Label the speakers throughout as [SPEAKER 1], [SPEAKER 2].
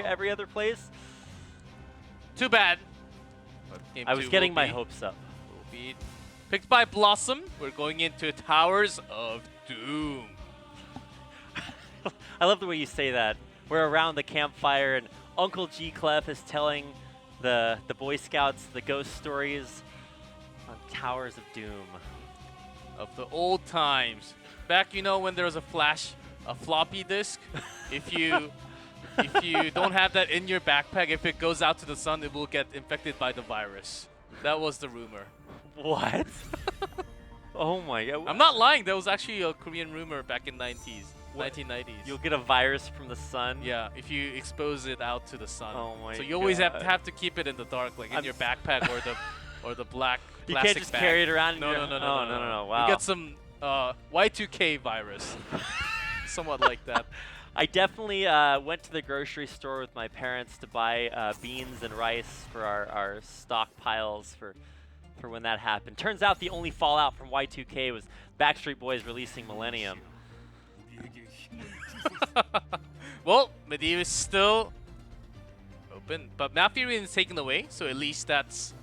[SPEAKER 1] every other place.
[SPEAKER 2] Too bad.
[SPEAKER 1] I was getting my hopes up.
[SPEAKER 2] Will be picked by BlossoM. We're going into Towers of Doom.
[SPEAKER 1] I love the way you say that. We're around the campfire and Uncle G Clef is telling the Boy Scouts the ghost stories on Towers of Doom.
[SPEAKER 2] Of the old times. Back, when there was a floppy disk. If you don't have that in your backpack, if it goes out to the sun, it will get infected by the virus. That was the rumor.
[SPEAKER 1] What? Oh my god.
[SPEAKER 2] I'm not lying. That was actually a Korean rumor back in 1990s.
[SPEAKER 1] You'll get a virus from the sun?
[SPEAKER 2] Yeah, if you expose it out to the sun.
[SPEAKER 1] Oh my god.
[SPEAKER 2] So you always have to keep it in the dark, like in your backpack or the black plastic
[SPEAKER 1] You can't just
[SPEAKER 2] bag.
[SPEAKER 1] carry it around.
[SPEAKER 2] No.
[SPEAKER 1] Wow.
[SPEAKER 2] You get some Y2K virus. Somewhat like that.
[SPEAKER 1] I definitely went to the grocery store with my parents to buy beans and rice for our stockpiles for when that happened. Turns out the only fallout from Y2K was Backstreet Boys releasing Millennium.
[SPEAKER 2] Well, Medivh is still open, but Malfurion is taken away, so at least that's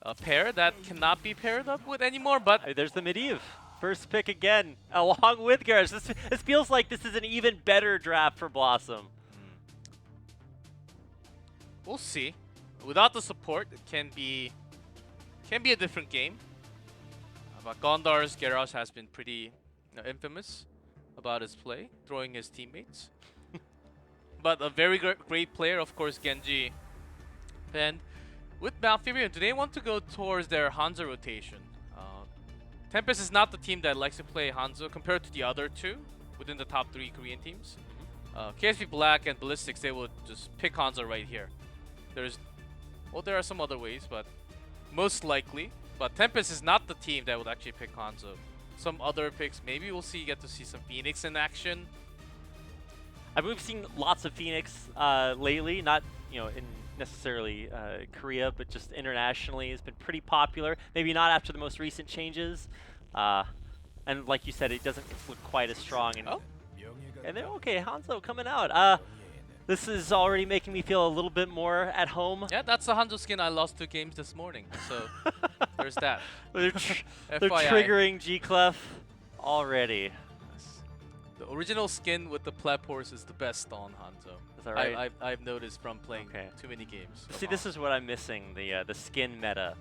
[SPEAKER 2] a pair that cannot be paired up with anymore. But
[SPEAKER 1] There's the Medivh. First pick again, along with Garage. This feels like this is an even better draft for BlossoM.
[SPEAKER 2] We'll see. Without the support, it can be a different game. But Gondar's Garage has been pretty infamous about his play, throwing his teammates. But a very great player, of course, Genji. And with Malfurion, do they want to go towards their Hanzo rotation? Tempest is not the team that likes to play Hanzo compared to the other two within the top 3 Korean teams. KSP Black and Ballistics, they would just pick Hanzo right here. There are some other ways, but most likely. But Tempest is not the team that would actually pick Hanzo. Some other picks, maybe we'll get to see some Phoenix in action.
[SPEAKER 1] I mean, we've seen lots of Phoenix lately, not in necessarily Korea, but just internationally. It's been pretty popular. Maybe not after the most recent changes. And like you said, it doesn't look quite as strong. And then, okay, Hanzo coming out. This is already making me feel a little bit more at home.
[SPEAKER 2] Yeah, that's the Hanzo skin I lost 2 games this morning. So there's that.
[SPEAKER 1] They're triggering G-Clef already.
[SPEAKER 2] The original skin with the pleb horse is the best on Hanzo.
[SPEAKER 1] Is that right?
[SPEAKER 2] I've noticed from playing too many games.
[SPEAKER 1] See, this is what I'm missing, the skin meta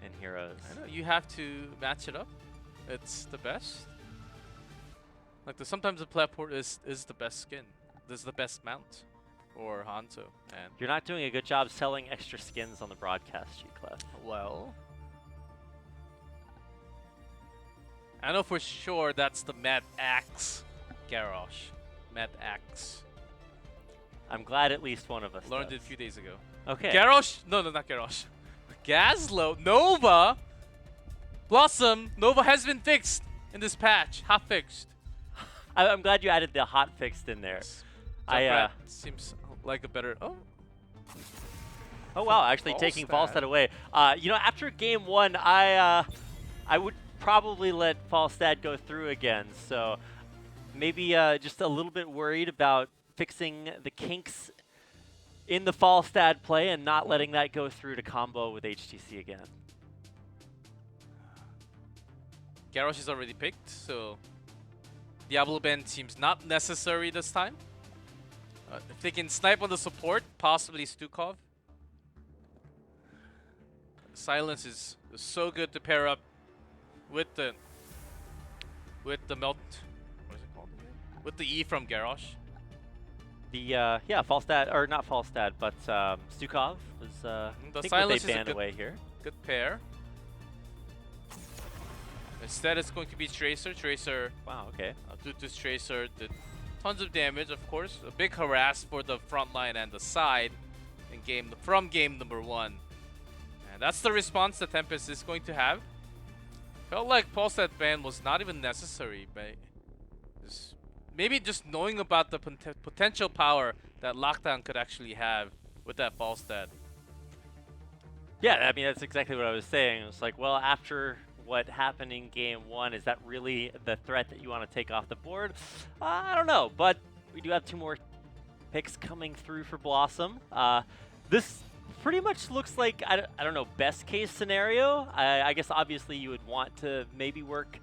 [SPEAKER 1] in Heroes.
[SPEAKER 2] I know, you have to match it up. It's the best. Like sometimes the pleb horse is the best skin. This is the best mount for Hanzo. And
[SPEAKER 1] you're not doing a good job selling extra skins on the broadcast, G-Clef.
[SPEAKER 2] Well, I know for sure that's the Mad Axe Garrosh. Mad Axe.
[SPEAKER 1] I'm glad at least one of us
[SPEAKER 2] learned
[SPEAKER 1] does.
[SPEAKER 2] it a few days ago.
[SPEAKER 1] Okay.
[SPEAKER 2] Garrosh? No, not Garrosh. Gazlo. Nova. BlossoM. Nova has been fixed in this patch. Hot fixed.
[SPEAKER 1] I'm glad you added the hot fixed in there.
[SPEAKER 2] Seems like a better. Oh
[SPEAKER 1] wow! Actually, taking Falstad away. After game 1, I would probably let Falstad go through again. So maybe just a little bit worried about fixing the kinks in the Falstad play and not letting that go through to combo with HGC again.
[SPEAKER 2] Garrosh is already picked, so Diablo Bend seems not necessary this time. If they can snipe on the support, possibly Stukov. Silence is so good to pair up with the melt. What is it called again? With the E from Garrosh.
[SPEAKER 1] Falstad, or not Falstad, but Stukov was
[SPEAKER 2] the
[SPEAKER 1] I
[SPEAKER 2] Silence
[SPEAKER 1] think they
[SPEAKER 2] is
[SPEAKER 1] banned away here.
[SPEAKER 2] Good pair. Instead, it's going to be Tracer. Tracer.
[SPEAKER 1] Wow. Okay.
[SPEAKER 2] Tutu's Tracer did tons of damage, of course. A big harass for the front line and the side from game number 1. And that's the response that Tempest is going to have. Felt like Falstad ban was not even necessary, but maybe just knowing about the potential power that Lockdown could actually have with that Falstad.
[SPEAKER 1] Yeah, I mean, that's exactly what I was saying. It's like, well, after what happened in game 1, is that really the threat that you want to take off the board? I don't know, but we do have 2 more picks coming through for blossoM. This pretty much looks like, I don't know, best case scenario. I guess obviously you would want to maybe work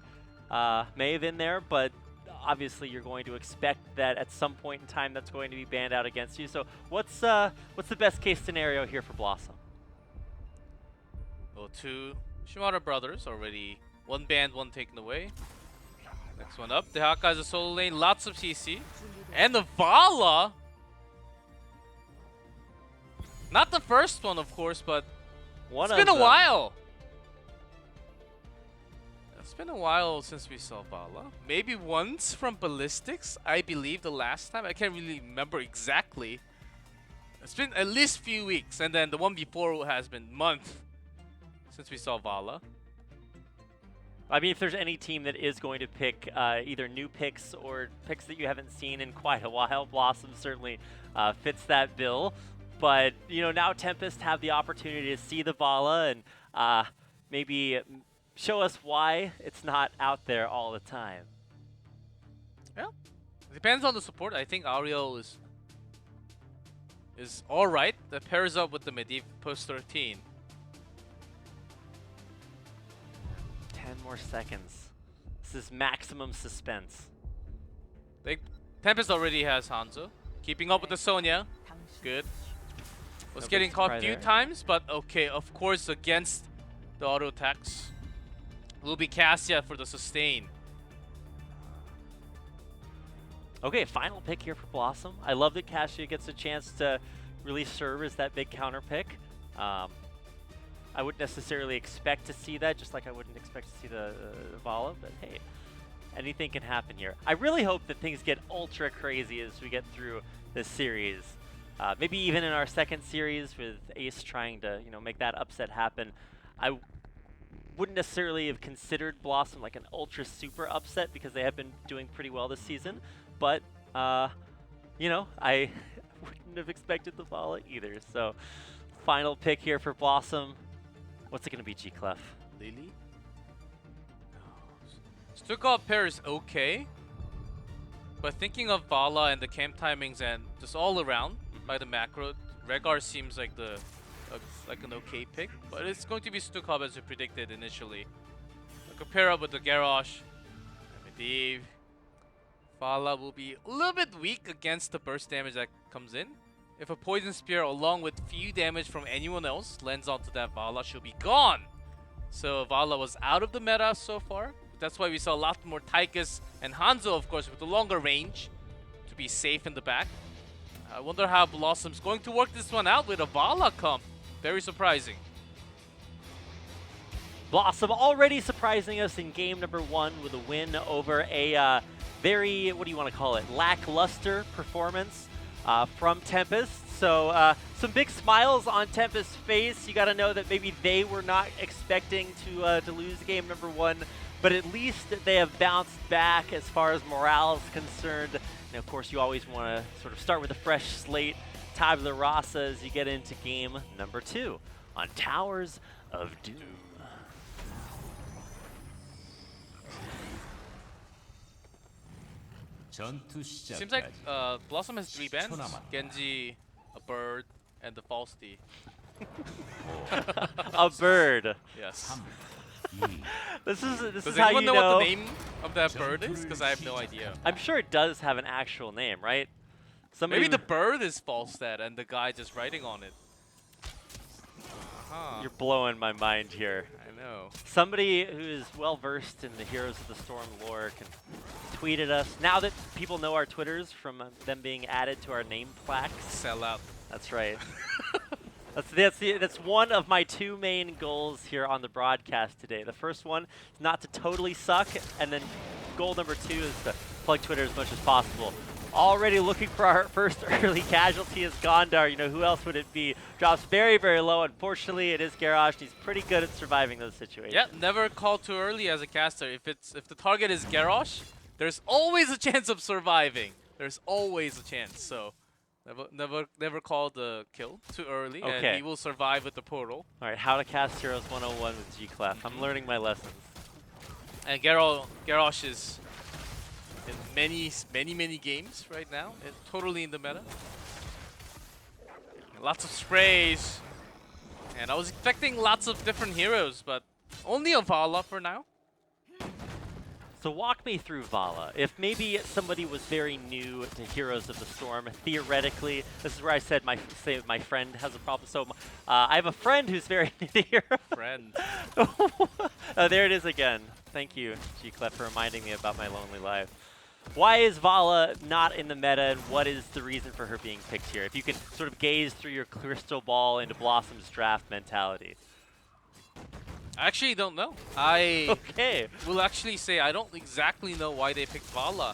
[SPEAKER 1] Maeve in there, but obviously you're going to expect that at some point in time that's going to be banned out against you. So what's the best case scenario here for blossoM?
[SPEAKER 2] Well, two Shimada brothers already. One banned, one taken away. Next one up. The Hakkai's a solo lane, lots of CC. And the Vala! Not the first one, of course, but it's been a while. It's been a while since we saw Vala. Maybe once from Ballistics, I believe the last time. I can't really remember exactly. It's been at least few weeks, and then the one before has been month since we saw Vala.
[SPEAKER 1] I mean, if there's any team that is going to pick either new picks or picks that you haven't seen in quite a while, blossoM certainly fits that bill. But, you know, now Tempest have the opportunity to see the Vala and maybe show us why it's not out there all the time.
[SPEAKER 2] Yeah, it depends on the support. I think Ariel is all right. That pairs up with the Medivh post 13.
[SPEAKER 1] 10 more seconds. This is maximum suspense.
[SPEAKER 2] I think Tempest already has Hanzo. Keeping up with the Sonya. Good. Was getting caught a few times, but okay, of course, against the auto attacks. Will be Cassia for the sustain.
[SPEAKER 1] Okay, final pick here for blossoM. I love that Cassia gets a chance to really serve as that big counter pick. I wouldn't necessarily expect to see that, just like I wouldn't expect to see the Vala, but hey, anything can happen here. I really hope that things get ultra crazy as we get through this series. Maybe even in our second series with Ace trying to, you know, make that upset happen. I wouldn't necessarily have considered blossoM like an ultra super upset because they have been doing pretty well this season, but you know, I wouldn't have expected the Vala either. So final pick here for blossoM. What's it gonna be, G-Clef?
[SPEAKER 2] Lily? Stukov pair is okay, but thinking of Vala and the camp timings and just all around by the macro, Rehgar seems like like an okay pick, but it's going to be Stukov as we predicted initially. I could pair up with the Garrosh, Medivh. Vala will be a little bit weak against the burst damage that comes in. If a Poison Spear along with few damage from anyone else lands onto that Vala, she'll be gone. So Vala was out of the meta so far. That's why we saw a lot more Tychus and Hanzo, of course, with the longer range to be safe in the back. I wonder how blossoM's going to work this one out with a Vala comp. Very surprising.
[SPEAKER 1] blossoM already surprising us in game number 1 with a win over a very, what do you want to call it, lackluster performance from Tempest. So some big smiles on Tempest's face. You got to know that maybe they were not expecting to lose game number 1, but at least they have bounced back as far as morale is concerned. And of course, you always want to sort of start with a fresh slate, tabula rasa, as you get into game number 2 on Towers of Doom.
[SPEAKER 2] Seems like blossoM has 3 bans: Genji, a bird, and the Falsti.
[SPEAKER 1] A bird.
[SPEAKER 2] Yes.
[SPEAKER 1] This is
[SPEAKER 2] Does
[SPEAKER 1] how
[SPEAKER 2] anyone
[SPEAKER 1] you
[SPEAKER 2] know what the name of that bird is? Because I have no idea.
[SPEAKER 1] I'm sure it does have an actual name, right? Somebody
[SPEAKER 2] Maybe the bird is Falstad and the guy just writing on it.
[SPEAKER 1] You're blowing my mind here.
[SPEAKER 2] I know.
[SPEAKER 1] Somebody who is well versed in the Heroes of the Storm lore can tweet at us. Now that people know our Twitters from them being added to our name plaques.
[SPEAKER 2] Sell out.
[SPEAKER 1] That's right. That's one of my 2 main goals here on the broadcast today. The first one is not to totally suck, and then goal number 2 is to plug Twitter as much as possible. Already looking for our first early casualty is Gondar. You know, who else would it be? Drops very, very low. Unfortunately, it is Garrosh. He's pretty good at surviving those situations.
[SPEAKER 2] Yeah, never call too early as a caster. If the target is Garrosh, there's always a chance of surviving. There's always a chance. So never call the kill too early,
[SPEAKER 1] okay.
[SPEAKER 2] And he will survive with the portal.
[SPEAKER 1] All right, how to cast Heroes 101 with G-Clef. I'm learning my lessons.
[SPEAKER 2] And Garrosh is in many games right now. It's totally in the meta. Lots of sprays. And I was expecting lots of different heroes, but only a Vala for now.
[SPEAKER 1] So walk me through Vala. If maybe somebody was very new to Heroes of the Storm, theoretically, this is where I said my friend has a problem. So I have a friend who's very new to Heroes.
[SPEAKER 2] Friend.
[SPEAKER 1] Oh, there it is again. Thank you, G-Clef, for reminding me about my lonely life. Why is Vala not in the meta, and what is the reason for her being picked here? If you can sort of gaze through your crystal ball into BlossoM's draft mentality.
[SPEAKER 2] I actually don't know. I
[SPEAKER 1] Okay.
[SPEAKER 2] will actually say I don't exactly know why they picked Vala.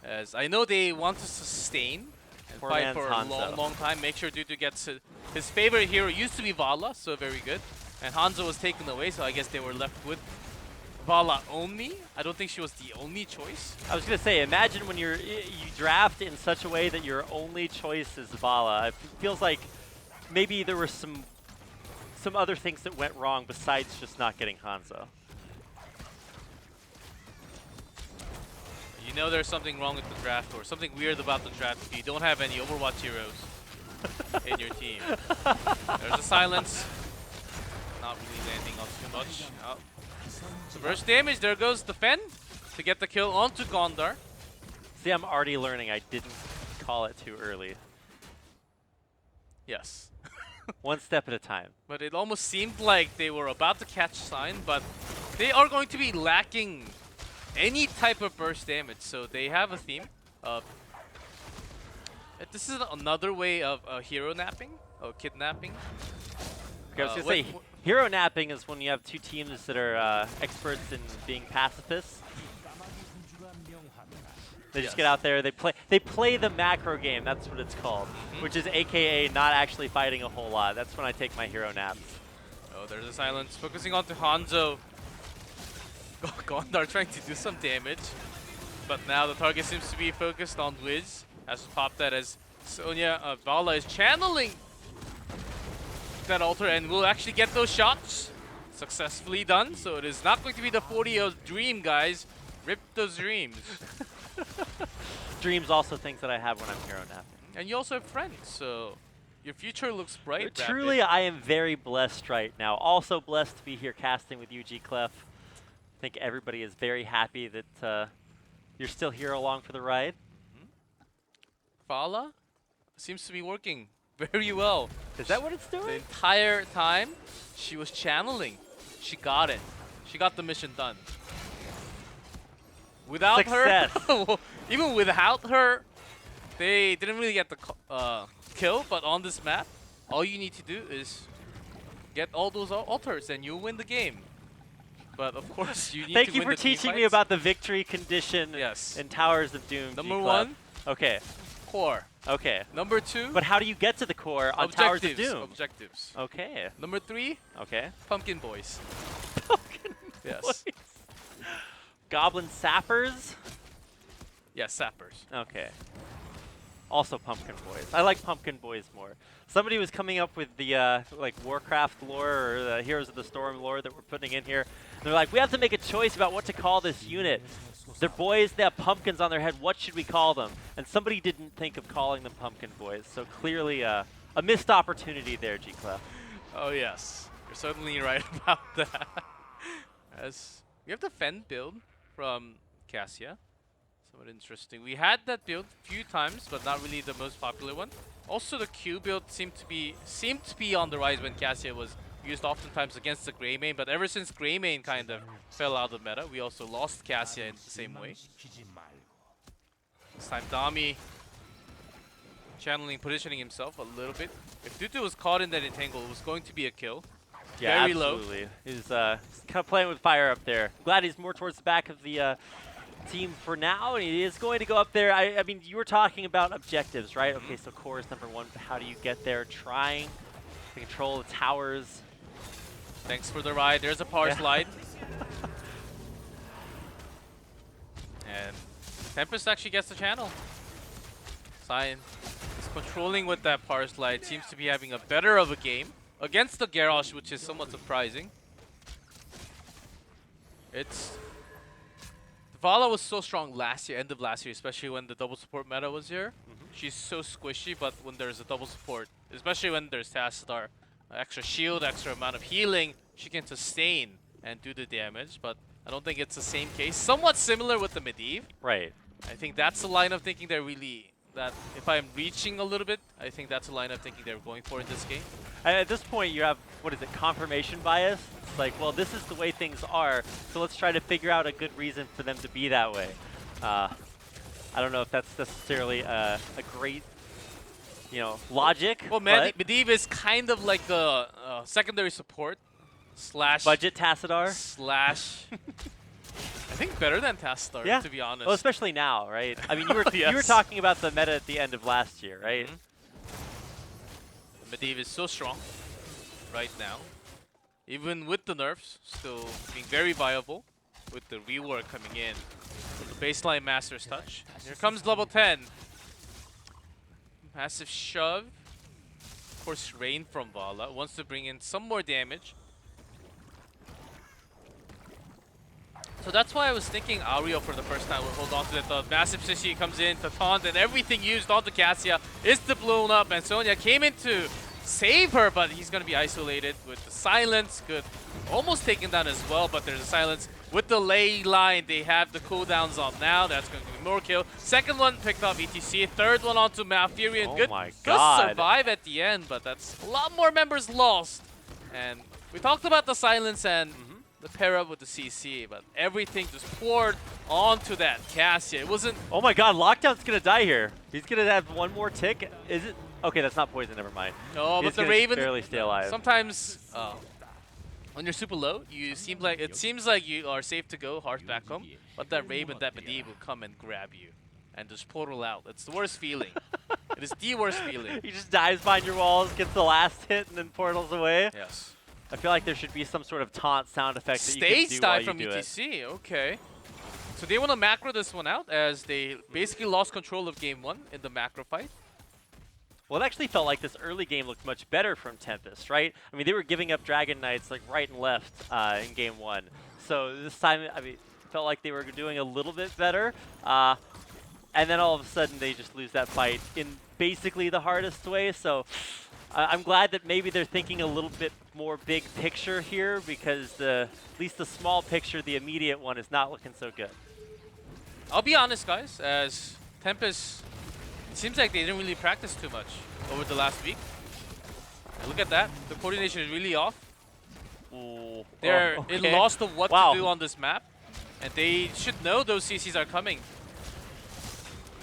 [SPEAKER 2] As I know they want to sustain and
[SPEAKER 1] Poor
[SPEAKER 2] fight
[SPEAKER 1] man's
[SPEAKER 2] for a
[SPEAKER 1] Hanzo.
[SPEAKER 2] long time. Make sure Dudu gets his favorite hero used to be Vala, so very good. And Hanzo was taken away, so I guess they were left with Vala only. I don't think she was the only choice.
[SPEAKER 1] I was gonna say, imagine when you draft in such a way that your only choice is Vala. It feels like maybe there were some other things that went wrong besides just not getting Hanzo.
[SPEAKER 2] You know there's something wrong with the draft or something weird about the draft if you don't have any Overwatch heroes in your team. There's a silence. Not really landing on too much. Oh. So burst damage, there goes the Fen to get the kill onto Gondar.
[SPEAKER 1] See, I'm already learning I didn't call it too early.
[SPEAKER 2] Yes.
[SPEAKER 1] One step at a time.
[SPEAKER 2] But it almost seemed like they were about to catch Sign, but they are going to be lacking any type of burst damage. So they have a theme of... This is another way of hero napping, or kidnapping.
[SPEAKER 1] Okay, I was gonna say, hero napping is when you have two teams that are experts in being pacifists. They just get out there, they play the macro game, that's what it's called. Which is AKA not actually fighting a whole lot. That's when I take my hero naps.
[SPEAKER 2] Oh, there's a silence. Focusing on to Hanzo. Gondar trying to do some damage. But now the target seems to be focused on Wiz. Has to pop that as Sonya, Vala is channeling that altar and will actually get those shots. Successfully done. So it is not going to be the 40 dream, guys. Rip those dreams.
[SPEAKER 1] Dreams also things that I have when I'm hero napping.
[SPEAKER 2] And you also have friends, so your future looks bright.
[SPEAKER 1] Truly, I am very blessed right now. Also blessed to be here casting with you, G-Clef. I think everybody is very happy that you're still here along for the ride.
[SPEAKER 2] Vala seems to be working very well.
[SPEAKER 1] Is that what it's doing?
[SPEAKER 2] The entire time, she was channeling. She got it. She got the mission done. Without her, even without her, they didn't really get the kill. But on this map, all you need to do is get all those altars and you win the game. But of course, you need to win the
[SPEAKER 1] Thank you for teaching me
[SPEAKER 2] fights.
[SPEAKER 1] about the victory condition in Towers of Doom.
[SPEAKER 2] Number one,
[SPEAKER 1] okay.
[SPEAKER 2] core.
[SPEAKER 1] Okay.
[SPEAKER 2] Number two,
[SPEAKER 1] but how do you get to the core on Towers of Doom?
[SPEAKER 2] Objectives.
[SPEAKER 1] Okay.
[SPEAKER 2] Number three, Pumpkin Boys.
[SPEAKER 1] Pumpkin
[SPEAKER 2] Yes.
[SPEAKER 1] Boys. Goblin Sappers?
[SPEAKER 2] Yes, Sappers.
[SPEAKER 1] Okay. Also Pumpkin Boys. I like Pumpkin Boys more. Somebody was coming up with the like Warcraft lore or the Heroes of the Storm lore that we're putting in here. And they're like, we have to make a choice about what to call this unit. They're boys, they have pumpkins on their head. What should we call them? And somebody didn't think of calling them Pumpkin Boys. So clearly a missed opportunity there, G-Clef.
[SPEAKER 2] Oh yes, you're certainly right about that. As we have the Fen build from Cassia. Somewhat interesting. We had that build a few times, but not really the most popular one. Also, the Q build seemed to be on the rise when Cassia was used oftentimes against the Greymane, but ever since Greymane kind of fell out of meta, we also lost Cassia in the same way. This time Dami channeling, positioning himself a little bit. If Dudu was caught in that entangle, it was going to be a kill.
[SPEAKER 1] Yeah,
[SPEAKER 2] very
[SPEAKER 1] absolutely.
[SPEAKER 2] low.
[SPEAKER 1] He's kind of playing with fire up there. Glad he's more towards the back of the team for now, and he is going to go up there. I mean, you were talking about objectives, right? Okay, so core is number one, but how do you get there? Trying to control the towers.
[SPEAKER 2] Thanks for the ride. There's a power slide. And Tempest actually gets the channel. Sign is controlling with that power slide. Seems to be having a better of a game against the Garrosh, which is somewhat surprising. It's Vala was so strong last year, end of last year, especially when the double support meta was here. She's so squishy, but when there's a double support, especially when there's Tassadar, extra shield, extra amount of healing, she can sustain and do the damage, but I don't think it's the same case. Somewhat similar with the Medivh.
[SPEAKER 1] Right.
[SPEAKER 2] I think that's the line of thinking they're really, that if I'm reaching a little bit, I think that's the line of thinking they're going for in this game.
[SPEAKER 1] And at this point, you have, what is it, confirmation bias? It's like, well, this is the way things are, so let's try to figure out a good reason for them to be that way. I don't know if that's necessarily a great, logic.
[SPEAKER 2] Well, Medivh is kind of like the secondary support slash
[SPEAKER 1] budget Tassadar
[SPEAKER 2] slash. I think better than Tassadar,
[SPEAKER 1] yeah.
[SPEAKER 2] to be honest.
[SPEAKER 1] Well, especially now, right? I mean, you were
[SPEAKER 2] Yes.
[SPEAKER 1] you were talking about the meta at the end of last year, right?
[SPEAKER 2] Medivh is so strong right now. Even with the nerfs, still being very viable with the rework coming in. With the baseline Master's Touch. Here comes level 10. Massive shove. Of course, Rain from Vala wants to bring in some more damage. So that's why I was thinking Aureo for the first time would hold on to it. The massive Sissy comes in to taunt, and everything used onto Cassia is to blown up, and Sonya came in to save her, but he's going to be isolated with the silence. Good. Almost taken down as well, but there's a silence. With the ley line, they have the cooldowns on now. That's going to be more kill. Second one picked up ETC. Third one onto Malfurion.
[SPEAKER 1] Oh
[SPEAKER 2] Good,
[SPEAKER 1] my
[SPEAKER 2] good
[SPEAKER 1] God.
[SPEAKER 2] survive at the end, but that's a lot more members lost. And we talked about the silence and the pair up with the CC, but everything just poured onto that Cassia. It wasn't.
[SPEAKER 1] Oh my God, Lockdown's gonna die here. He's gonna have one more tick. Is it? Okay, that's not poison. Never mind.
[SPEAKER 2] No,
[SPEAKER 1] He's
[SPEAKER 2] but the
[SPEAKER 1] gonna
[SPEAKER 2] Raven
[SPEAKER 1] barely stay alive.
[SPEAKER 2] Sometimes, when you're super low, it seems like you are safe to go hard back home, but that Raven, that Medivh will come and grab you and just portal out. It's the worst feeling. It is the worst feeling.
[SPEAKER 1] He just dives behind your walls, gets the last hit, and then portals away.
[SPEAKER 2] Yes.
[SPEAKER 1] I feel like there should be some sort of taunt sound effect that you can
[SPEAKER 2] Stage
[SPEAKER 1] do while
[SPEAKER 2] dive
[SPEAKER 1] you
[SPEAKER 2] from
[SPEAKER 1] do it.
[SPEAKER 2] ETC. Okay. So they want to macro this one out as they basically lost control of game 1 in the macro fight.
[SPEAKER 1] Well, it actually felt like this early game looked much better from Tempest, right? I mean, they were giving up Dragon Knights like right and left in game 1. So this time, I mean, it felt like they were doing a little bit better. And then all of a sudden, they just lose that fight in basically the hardest way. So I'm glad that maybe they're thinking a little bit more big picture here, because at least the small picture, the immediate one, is not looking so good.
[SPEAKER 2] I'll be honest, guys, as Tempest, it seems like they didn't really practice too much over the last week. And look at that. The coordination is really off.
[SPEAKER 1] Ooh.
[SPEAKER 2] They're
[SPEAKER 1] Oh,
[SPEAKER 2] in
[SPEAKER 1] okay.
[SPEAKER 2] lost of what
[SPEAKER 1] Wow.
[SPEAKER 2] to do on this map. And they should know those CCs are coming.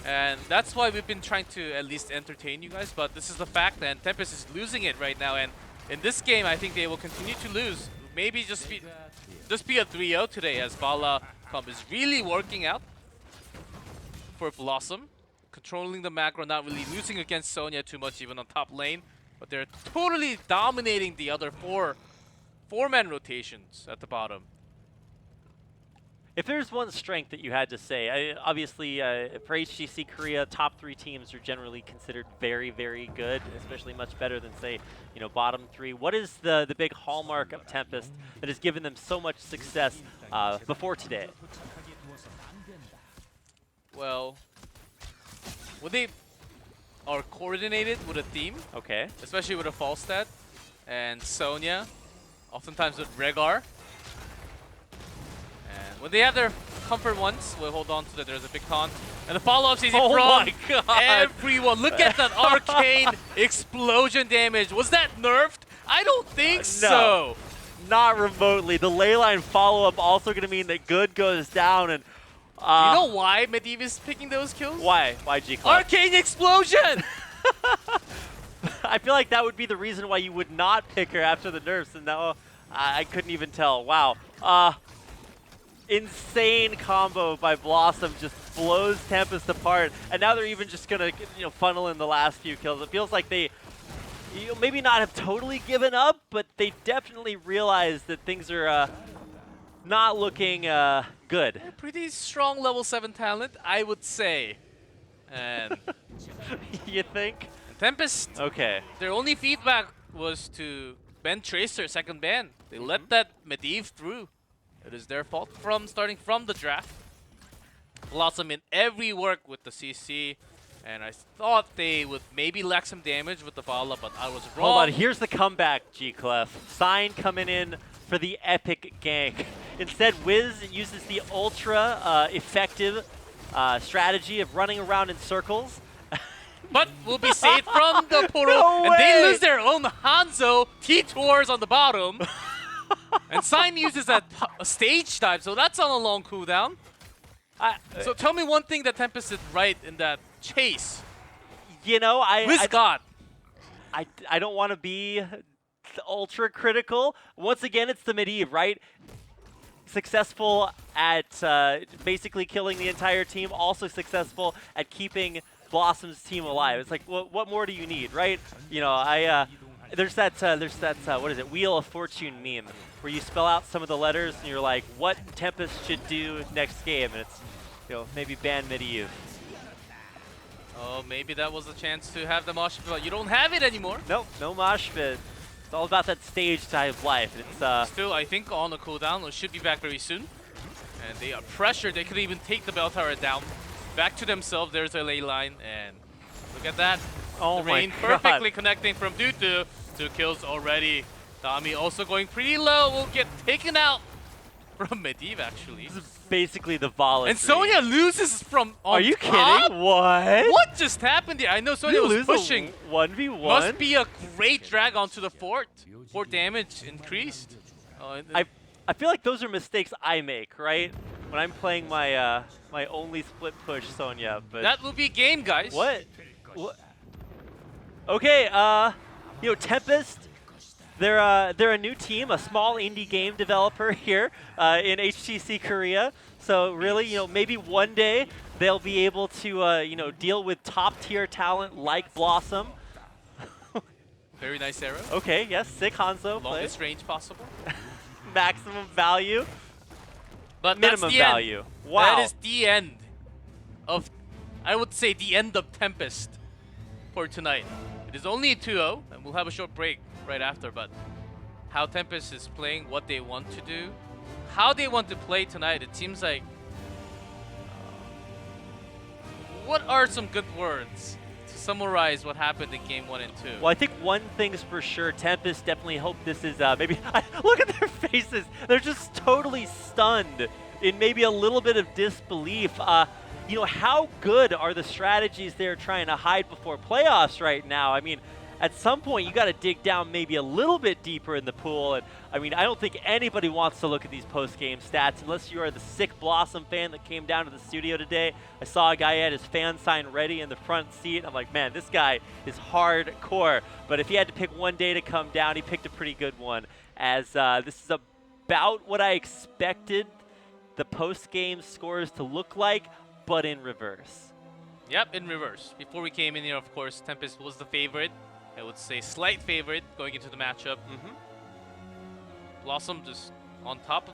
[SPEAKER 2] And that's why we've been trying to at least entertain you guys. But this is the fact, and Tempest is losing it right now. And in this game, I think they will continue to lose. Maybe just be a 3-0 today, as Vala comp is really working out for BlossoM. Controlling the macro, not really losing against Sonya too much even on top lane. But they're totally dominating the other four-man rotations at the bottom.
[SPEAKER 1] If there's one strength that you had to say, obviously for HGC Korea, top 3 teams are generally considered very, very good, especially much better than, say, bottom 3. What is the big hallmark of Tempest that has given them so much success before today?
[SPEAKER 2] Well, when they are coordinated with a team,
[SPEAKER 1] Okay.
[SPEAKER 2] especially with a Falstad and Sonya, oftentimes with Rehgar. And when they have their comfort ones, we'll hold on to that. There's a big taunt. And the follow-up season
[SPEAKER 1] Oh
[SPEAKER 2] from
[SPEAKER 1] my God.
[SPEAKER 2] everyone. Look at that arcane explosion damage. Was that nerfed? I don't think so.
[SPEAKER 1] Not remotely. The leyline follow-up also going to mean that good goes down. And
[SPEAKER 2] You know why Medivh is picking those kills?
[SPEAKER 1] why? Why G-Club?
[SPEAKER 2] Arcane explosion!
[SPEAKER 1] I feel like that would be the reason why you would not pick her after the nerfs, and now I couldn't even tell. Wow. Insane combo by BlossoM, just blows Tempest apart, and now they're even just gonna funnel in the last few kills. It feels like they maybe not have totally given up, but they definitely realize that things are not looking good.
[SPEAKER 2] Pretty strong level 7 talent, I would say. And
[SPEAKER 1] You think?
[SPEAKER 2] Tempest,
[SPEAKER 1] Okay.
[SPEAKER 2] their only feedback was to ban Tracer, second ban. They let that Medivh through. It is their fault from starting from the draft. BlossoM in every work with the CC, and I thought they would maybe lack some damage with the Vala, but I was wrong.
[SPEAKER 1] Hold on, here's the comeback, G-Clef. Sign coming in for the epic gank. Instead, Wiz uses the ultra effective strategy of running around in circles.
[SPEAKER 2] But will be saved from the portal,
[SPEAKER 1] No
[SPEAKER 2] and they
[SPEAKER 1] way!
[SPEAKER 2] lose their own Hanzo. T-Tours on the bottom. And Sign uses a stage dive, so that's on a long cooldown. So tell me one thing that Tempest did right in that chase.
[SPEAKER 1] You know,
[SPEAKER 2] Wiz got.
[SPEAKER 1] I don't want to be ultra critical. Once again, it's the Medivh, right? Successful at basically killing the entire team, also successful at keeping BlossoM's team alive. It's like, what more do you need, right? You know, there's that what is it, Wheel of Fortune meme, where you spell out some of the letters and you're like, what Tempest should do next game, and it's, you know, maybe ban Medivh.
[SPEAKER 2] Oh, maybe that was a chance to have the mosh pit, but you don't have it anymore.
[SPEAKER 1] Nope, no mosh pit. It's all about that stage type of life. It's
[SPEAKER 2] Still, I think on the cooldown, it should be back very soon. And they are pressured. They could even take the bell tower down. Back to themselves. There's a ley line, and look at that.
[SPEAKER 1] Oh
[SPEAKER 2] the
[SPEAKER 1] my
[SPEAKER 2] rain
[SPEAKER 1] God.
[SPEAKER 2] perfectly connecting from Dutu. 2 kills already. Dami also going pretty low. Will get taken out from Medivh, actually.
[SPEAKER 1] This is basically the Vala.
[SPEAKER 2] And Sonya loses from on
[SPEAKER 1] Are you
[SPEAKER 2] top?
[SPEAKER 1] kidding? What?
[SPEAKER 2] What just happened there? I know Sonya was pushing.
[SPEAKER 1] 1v1?
[SPEAKER 2] Must be a great drag onto the fort. Fort damage increased.
[SPEAKER 1] I feel like those are mistakes I make, right? When I'm playing my my only split push Sonya, but
[SPEAKER 2] that will be game, guys.
[SPEAKER 1] what? Okay, you know, Tempest, they're a new team, a small indie game developer here in HGC Korea. So really, you know, maybe one day they'll be able to you know, deal with top tier talent like BlossoM.
[SPEAKER 2] Very nice arrow.
[SPEAKER 1] Okay, yes, sick Hanzo play.
[SPEAKER 2] Longest range possible.
[SPEAKER 1] Maximum value,
[SPEAKER 2] But
[SPEAKER 1] minimum
[SPEAKER 2] that's the
[SPEAKER 1] value.
[SPEAKER 2] End.
[SPEAKER 1] Wow.
[SPEAKER 2] That is the end of, I would say, the end of Tempest for tonight. It is only 2-0, and we'll have a short break right after, but how Tempest is playing, what they want to do, how they want to play tonight, it seems like... what are some good words to summarize what happened in Game 1 and 2?
[SPEAKER 1] Well, I think one thing's for sure, Tempest definitely hope this is maybe... look at their faces! They're just totally stunned in maybe a little bit of disbelief. You know, how good are the strategies they're trying to hide before playoffs right now? I mean, at some point, you got to dig down maybe a little bit deeper in the pool. And I mean, I don't think anybody wants to look at these post-game stats unless you are the sick BlossoM fan that came down to the studio today. I saw a guy had his fan sign ready in the front seat. I'm like, man, this guy is hardcore. But if he had to pick one day to come down, he picked a pretty good one, as this is about what I expected the post-game scores to look like, but in reverse.
[SPEAKER 2] Yep, in reverse. Before we came in here, of course, Tempest was the favorite. I would say slight favorite going into the matchup. BlossoM just on top of